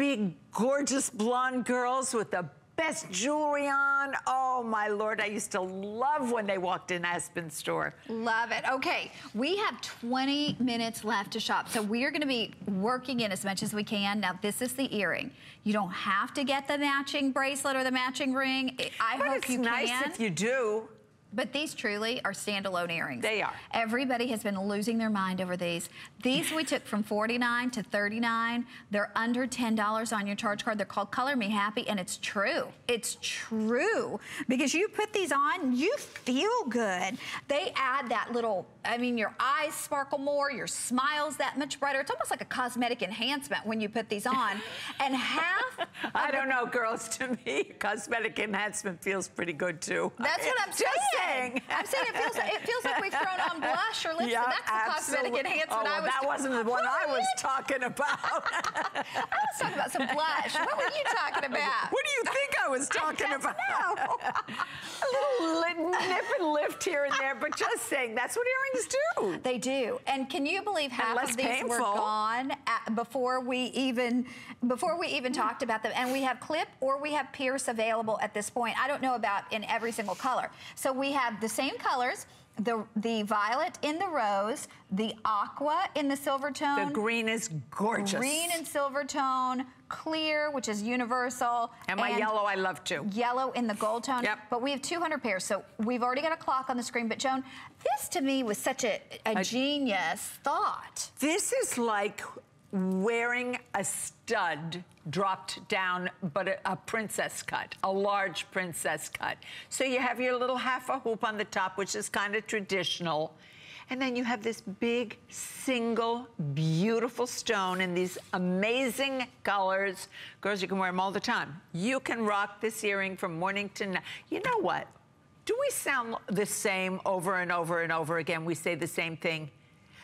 big, gorgeous blonde girls with the best jewelry on. Oh my Lord, I used to love when they walked in Aspen's store. Love it. Okay, we have 20 minutes left to shop, so we are gonna be working in as much as we can. Now, this is the earring. You don't have to get the matching bracelet or the matching ring. I hope you can. But it's nice if you do. But these truly are standalone earrings. They are. Everybody has been losing their mind over these. These we took from $49 to $39. They're under $10 on your charge card. They're called Color Me Happy, and it's true. It's true. Because you put these on, you feel good. They add that little, I mean, your eyes sparkle more, your smile's that much brighter. It's almost like a cosmetic enhancement when you put these on. And half I don't know, girls, to me, cosmetic enhancement feels pretty good too. That's what I'm saying. I'm saying it feels like we've thrown on blush or lipstick. Yeah, that's the cosmetic enhancement I was that wasn't the one I was talking about. I was talking about some blush. What were you talking about? What do you think I was talking about? A little nip and lift here and there, but just saying, that's what earrings do. They do. And can you believe half of these were gone before we even talked about them? And we have clip or we have pierce available at this point. I don't know about in every single color. So we have the same colors, the violet in the rose, the aqua in the silver tone. The green is gorgeous. Green and silver tone, clear, which is universal. And my yellow I love too. Yellow in the gold tone. Yep. But we have 200 pairs, so we've already got a clock on the screen. But Joan, this to me was such a genius thought. This is like wearing a stud dropped down, but a princess cut, a large princess cut. So you have your little half a hoop on the top, which is kind of traditional. And then you have this big, single, beautiful stone in these amazing colors. Girls, you can wear them all the time. You can rock this earring from morning to night. You know what? Do we sound the same over and over and over again? We say the same thing.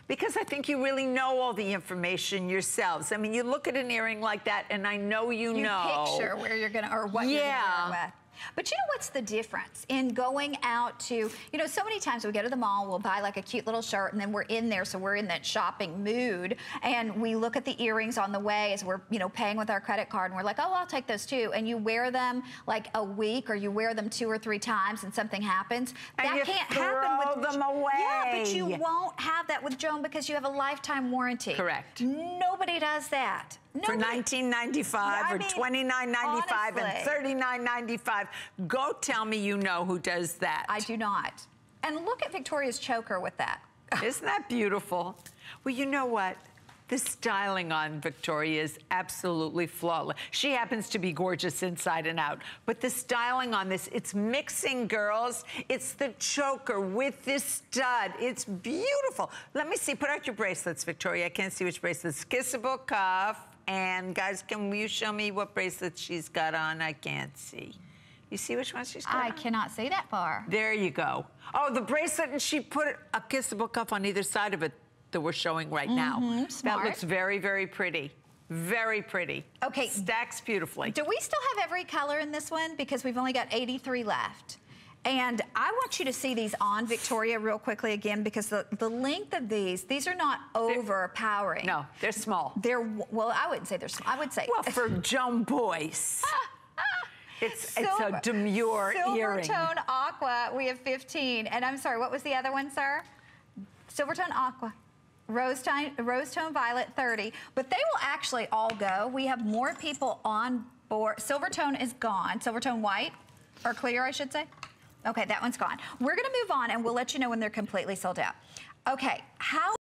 Because I think you really know all the information yourselves. I mean, you look at an earring like that, and I know you know. You picture where you're gonna, or what you're gonna wear with. But you know what's the difference in going out to, you know, so many times we go to the mall, we'll buy like a cute little shirt, and then we're in there, so we're in that shopping mood, and we look at the earrings on the way as we're, you know, paying with our credit card, and we're like, oh, I'll take those too. And you wear them like a week, or you wear them 2 or 3 times, and something happens. And that can't happen with them away. Yeah, but you won't have that with Joan because you have a lifetime warranty. Correct. Nobody does that. For $19.95 or $29.95 and $39.95. Go tell me you know who does that. I do not. And look at Victoria's choker with that. Isn't that beautiful? Well, you know what? The styling on Victoria is absolutely flawless. She happens to be gorgeous inside and out, but the styling on this, it's mixing, girls. It's the choker with this stud. It's beautiful. Let me see, put out your bracelets, Victoria. I can't see which bracelets. Kissable cuff. And guys, can you show me what bracelet she's got on? I can't see. You see which one she's got on? I cannot see that far. There you go. Oh, the bracelet, and she put a kissable cuff on either side of it that we're showing right now. Smart. That looks very, very pretty. Very pretty. Okay. Stacks beautifully. Do we still have every color in this one? Because we've only got 83 left. And I want you to see these on Victoria real quickly again, because the length of these are not overpowering. No, they're small. They're, well, I wouldn't say they're small. I would say. Well, for Joan Boyce. It's a demure earring. Silver tone aqua, we have 15. And I'm sorry, what was the other one, sir? Silver tone aqua. Rose tone violet, 30. But they will actually all go. We have more people on board. Silver tone is gone. Silver tone white, or clear, I should say. Okay, that one's gone. We're gonna move on, and we'll let you know when they're completely sold out. Okay, how